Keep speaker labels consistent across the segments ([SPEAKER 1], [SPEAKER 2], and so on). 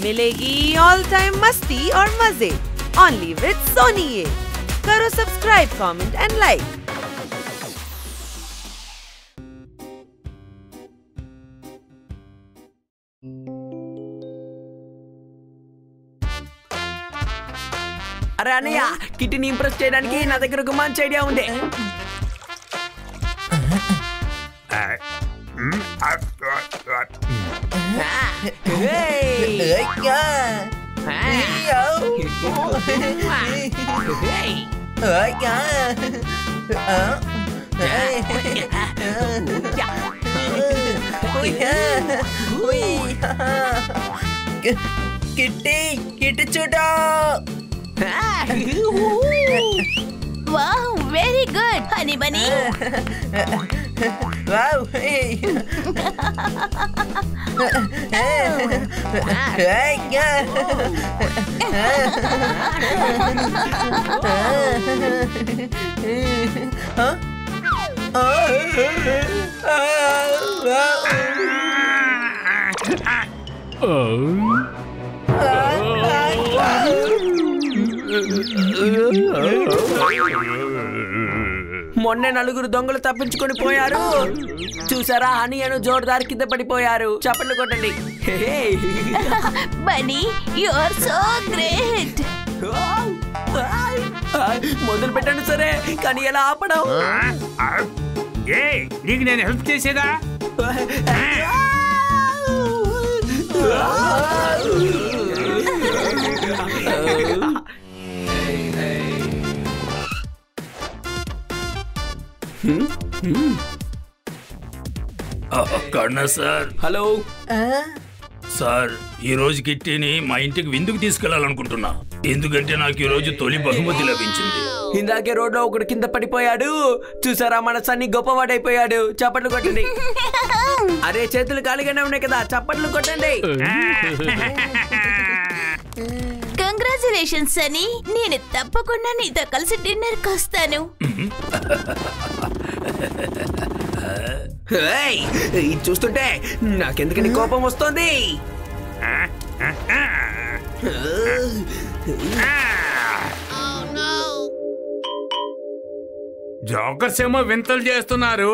[SPEAKER 1] मिलेगी all time मस्ती और मजे ओनली विद सोनी ये। करो सब्सक्राइब, कमेंट एंड लाइक।
[SPEAKER 2] అరే అన్నయ్య, కిట్టిని ఇంప్రెస్ చేయడానికి నా దగ్గర ఒక మంచి ఐడియా ఉంది.
[SPEAKER 3] కిట్టి కిట్టి చూడా.
[SPEAKER 4] Wow, very good, honey bunny.
[SPEAKER 3] Wow.
[SPEAKER 2] మొన్నే నలుగురు దొంగలు తప్పించుకొని పోయారు. చూసారా, హనీ అను జోర్దార్ కింద పడిపోయారు. చప్పట్లు కొట్టండి.
[SPEAKER 4] Bunny, you are so great.
[SPEAKER 2] మొదలు పెట్టండి సరే, కానీ ఎలా ఆపడం?
[SPEAKER 5] నీకు నేను హెల్ప్ చేసేదా?
[SPEAKER 6] కర్ణ సార్.
[SPEAKER 2] హలో
[SPEAKER 6] సార్, ఈ రోజు కిట్టిని మా ఇంటికి విందుకు తీసుకెళ్లాలనుకుంటున్నా. ఎందుకంటే నాకు ఈ రోజు తొలి బహుమతి లభించింది.
[SPEAKER 2] ఇందాకే రోడ్లో ఒకడు కింద పడిపోయాడు. చూసారా, మన సన్ని గొప్పవాడైపోయాడు. చప్పట్లు కొట్టండి. అరే, చేతులు ఖాళీగానే ఉన్నాయి కదా, చప్పట్లు కొట్టండి.
[SPEAKER 4] కంగ్రాచులేషన్స్ సన్నీ. నేను తప్పకుండా నీతో కలిసి డిన్నర్కి వస్తాను.
[SPEAKER 2] ఇది చూస్తుంటే నాకెందుకని కోపం వస్తోంది.
[SPEAKER 5] జోకర్స్ ఏమో వింతలు చేస్తున్నారు,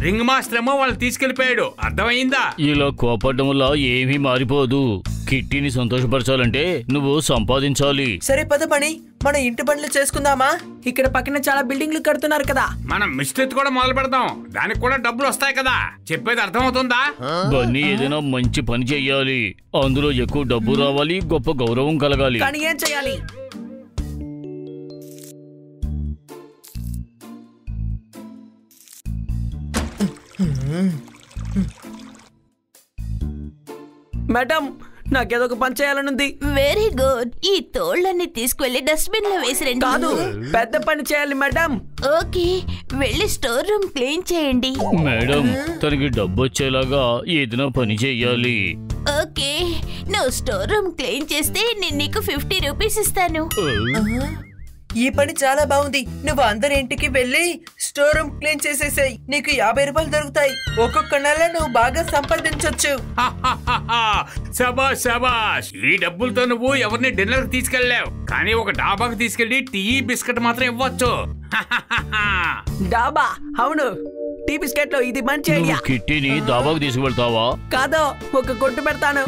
[SPEAKER 5] రింగ్ మాస్టర్ ఏమో వాళ్ళు తీసుకెళ్లిపోయాడు. అర్థమైందా?
[SPEAKER 6] ఇలా కోపడడం వల్ల ఏమీ మారిపోదు. కిట్టిని సంతోషపరచాలంటే నువ్వు సంపాదించాలి.
[SPEAKER 3] సరే పద పని, మన ఇంటి పనులు చేసుకుందామా?
[SPEAKER 2] ఇక్కడ పక్కన చాలా బిల్డింగ్లు కడుతున్నారు కదా.
[SPEAKER 5] మనం మిస్టేక్ కూడా మొదలు పెడతాం. దానికి కూడా డబ్బులు వస్తాయి కదా. చెప్పేది అర్థమవుతుందా?
[SPEAKER 6] బన్నీ ఏదైనా మంచి పని చెయ్యాలి. అందులో ఎక్కువ డబ్బు రావాలి, గొప్ప గౌరవం కలగాలి.
[SPEAKER 2] కానీ ఏం చేయాలి? మేడం, నాకేదో ఒక పని చేయాలనుంది.
[SPEAKER 4] Very good. ఈ తోళ్లన్నీ తీసుకువెళ్ళి డస్ట్బిన్ లో వేసిరండి.
[SPEAKER 2] కాదు, పెద్ద పని చేయాలి మేడం.
[SPEAKER 4] ఓకే, వెళ్ళి స్టోర్ రూమ్ క్లీన్ చేయండి.
[SPEAKER 6] మేడం, తనకి డబ్బు వచ్చేలాగా ఏదైనా పని చెయ్యాలి.
[SPEAKER 4] ఓకే, నువ్వు స్టోర్ రూమ్ క్లీన్ చేస్తే నేను నీకు 50 రూపీస్ ఇస్తాను.
[SPEAKER 3] ఈ పని చాలా బాగుంది. నువ్వు అందరి ఇంటికి వెళ్ళి స్టోర్ రూమ్ క్లీన్ చేసేసాయి. నీకు 50 రూపాయలు దొరుకుతాయి. ఒక్కొక్క నెల నువ్వు బాగా సంపాదించొచ్చు.
[SPEAKER 5] శబాష్ శబాష్. ఈ డబ్బులతో నువ్వు ఎవరిని డిన్నర్ తీసుకెళ్ళలేవు, కానీ ఒక డాబాకు తీసుకెళ్లి టీ బిస్కెట్ మాత్రం ఇవ్వచ్చు.
[SPEAKER 2] డాబా? అవును, టీ బిస్కెట్ లో ఇది మంచి ఐడియా.
[SPEAKER 6] కిట్టిని దాబాకు తీసుకువెళ్తావా?
[SPEAKER 2] కాదు, ఒక కొట్టు పెడతాను.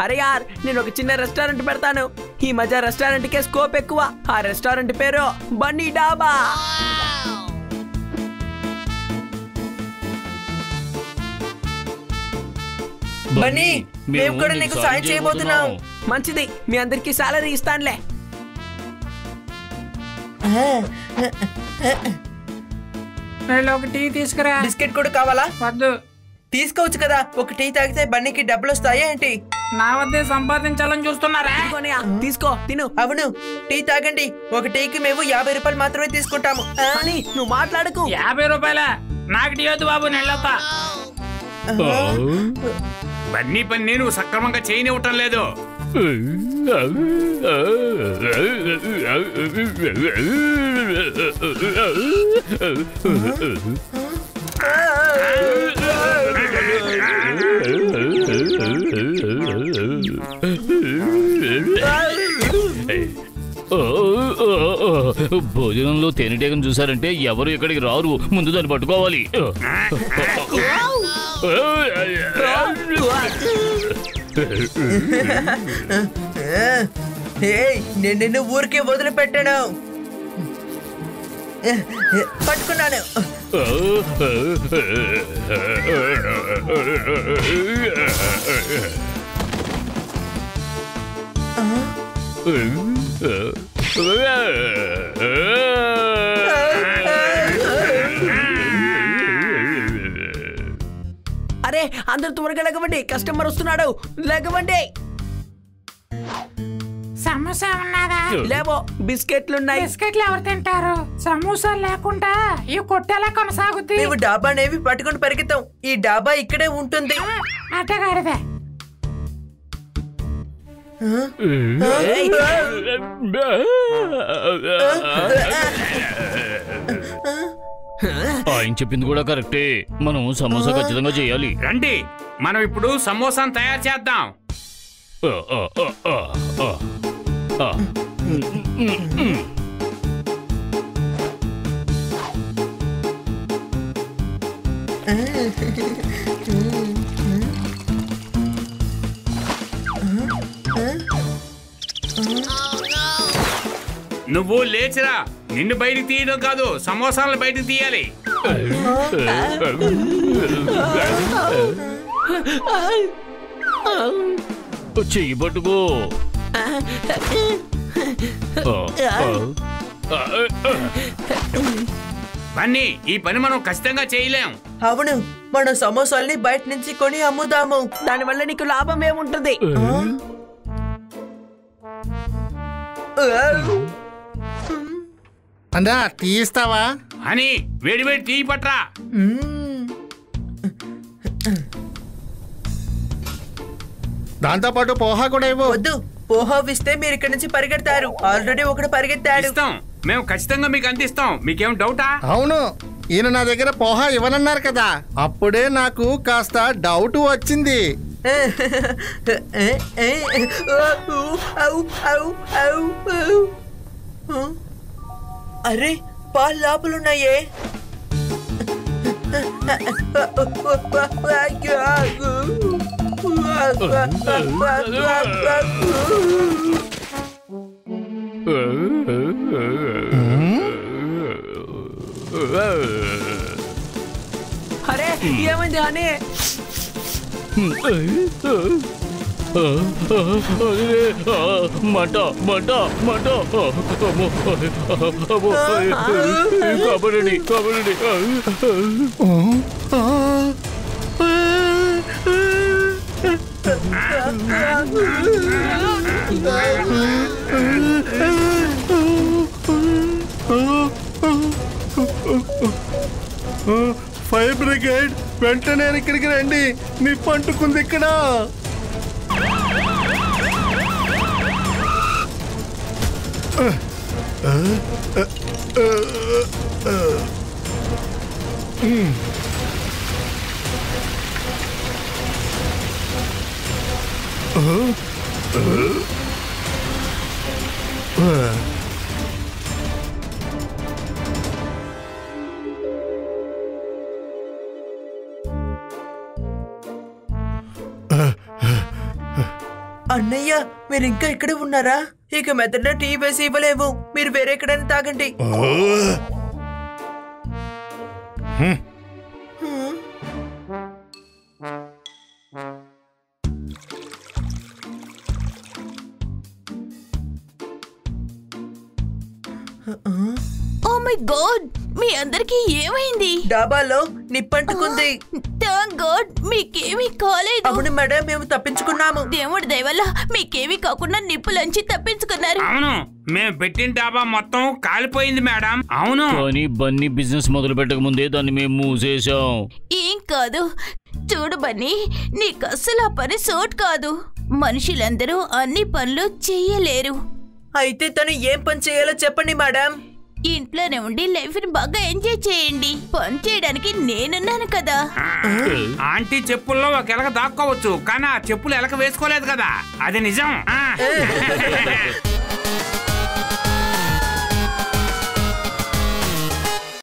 [SPEAKER 2] అరే యార్, నేను ఒక చిన్న రెస్టారెంట్ పెడతాను. ఈ మధ్య రెస్టారెంట్ కే స్కోప్ ఎక్కువ. ఆ రెస్టారెంట్ పేరు బన్నీ డాబా.
[SPEAKER 3] బన్నీ, మేము కూడా నీకు సాయం చేయబోతున్నాం.
[SPEAKER 2] మంచిది, మీ అందరికి సాలరీ ఇస్తానులే.
[SPEAKER 5] ఒక టీ తీసుకురా.
[SPEAKER 3] బిస్కెట్ కూడా కావాలా?
[SPEAKER 5] వద్దు.
[SPEAKER 3] తీసుకోవచ్చు కదా. ఒక టీ తాగితే బన్నీకి డబ్బులు వస్తాయా ఏంటి?
[SPEAKER 5] నా వద్దే సంపాదించాలని చూస్తున్నారా?
[SPEAKER 2] తీసుకో, తిను.
[SPEAKER 3] అవును, టీ తాగండి. ఒక టీకి మేము 50 రూపాయలు మాత్రమే తీసుకుంటాము.
[SPEAKER 2] అని నువ్వు మాట్లాడకు.
[SPEAKER 5] 50 రూపాయల? నాకు టీ వద్దు బాబు, నెళ్ళొస్తా. బన్నీ పని నువ్వు సక్రమంగా చేయనివ్వటం లేదు.
[SPEAKER 7] భోజనంలో తేనెటీగను చూసారంటే ఎవరు ఇక్కడికి రారు. ముందు దాన్ని పట్టుకోవాలి.
[SPEAKER 3] నేను నిన్ను ఊరికే వదిలిపెట్టాను. పట్టుకున్నాను.
[SPEAKER 2] అరే అందరు త్వరగా లెగవండి, కస్టమర్ వస్తున్నాడు. లెగవండి.
[SPEAKER 8] సమోసా ఉన్నదా?
[SPEAKER 2] లేవో, బిస్కెట్లున్నాయి.
[SPEAKER 8] బిస్కెట్లు ఎవరు తింటారు? సమోసా లేకుండా ఈ కొట్టెలా కొనసాగుద్ది?
[SPEAKER 3] మేము డాబానేవి పట్టుకుని పరిగెత్తాం. ఈ డాబా ఇక్కడే ఉంటుంది.
[SPEAKER 8] అట్టగాడిదే.
[SPEAKER 7] ఆయన చెప్పింది కూడా కరెక్టే. మనం సమోసా ఖచ్చితంగా చేయాలి.
[SPEAKER 5] రండి, మనం ఇప్పుడు సమోసాను తయారు చేద్దాం. నువ్వు లేచిరా. నిన్ను బయటికి తీయడం కాదు, సమోసాలను బయటికి తీయాలి.
[SPEAKER 7] చెయ్యి పట్టుకో.
[SPEAKER 5] బన్నీ, ఈ పని మనం ఖచ్చితంగా చేయలేం.
[SPEAKER 3] అవును, మనం సమోసాల్ని బయట నుంచి కొని అమ్ముదాము.
[SPEAKER 2] దానివల్ల నీకు లాభం ఏముంటుంది?
[SPEAKER 9] అన్నా టీ ఇస్తావా?
[SPEAKER 5] అని వేడి వేడి టీ పట్రా.
[SPEAKER 9] దాంతో పాటు పోహా కూడా ఇవ్వు.
[SPEAKER 3] వద్దు, పోహా ఇస్తే మీరు ఇక్కడ నుంచి పరిగెడతారు. ఆల్రెడీ ఒకటి పరిగెత్తాడు.
[SPEAKER 5] ఇస్తాం, మేము ఖచ్చితంగా మీకు అందిస్తాం. మీకేం డౌటా?
[SPEAKER 9] అవును, ఈయన నా దగ్గర పోహా ఇవ్వనన్నారు కదా, అప్పుడే నాకు కాస్త డౌట్ వచ్చింది.
[SPEAKER 3] అరే, పాలు లోపలున్నాయే.
[SPEAKER 2] అరే ఏమైంది అని?
[SPEAKER 7] మంట మంట మంట. కబడ్డీ కబడ్డీ.
[SPEAKER 9] ఫైర్ బ్రిగేడ్ వెంటనే ఇక్కడికి రండి, నిప్పు అంటుకుంది ఇక్కడ.
[SPEAKER 3] అన్నయ్య, మీరు ఇంకా ఇక్కడే ఉన్నారా? ఇక మెదడులో టీ వేసి ఇవ్వలేము. మీరు వేరే ఎక్కడైనా తాగండి.
[SPEAKER 4] ఓ మై గాడ్, మీ అందరికి ఏమైంది?
[SPEAKER 3] డాబాలో నిప్పంటుకుంది.
[SPEAKER 4] థాంక్ గాడ్ మీకేమీ కాలేదు.
[SPEAKER 3] అవును మేడం, మేము తప్పించుకున్నాము.
[SPEAKER 4] దేవుడి దయ వల్ల మీకేమీ కాకుండా నిప్పులంచి తప్పించుకున్నారు.
[SPEAKER 5] అవును, మేము పెట్టిన డాబా మొత్తం కాలిపోయింది మేడం. అవును,
[SPEAKER 7] కానీ బన్నీ బిజినెస్ మొదలు పెట్టక ముందే దాన్ని మేము మూసేశాం.
[SPEAKER 4] ఏం కాదు, చూడు బన్నీ, నీకు అస్సలు ఆ పని సోట్ కాదు. మనుషులందరూ అన్ని పనులు చెయ్యలేరు.
[SPEAKER 3] అయితే తను ఏం పని చేయాలో చెప్పండి మేడం.
[SPEAKER 4] ఇంట్లోనే ఉండి లైఫ్ ని బాగా ఎంజాయ్ చేయండి. పని చేయడానికి నేనున్నాను కదా.
[SPEAKER 5] ఆంటీ చెప్పుల్లో ఒక ఎలక దాక్కోవచ్చు, కానీ ఆ చెప్పులు ఎలక వేసుకోలేదు కదా, అది నిజం.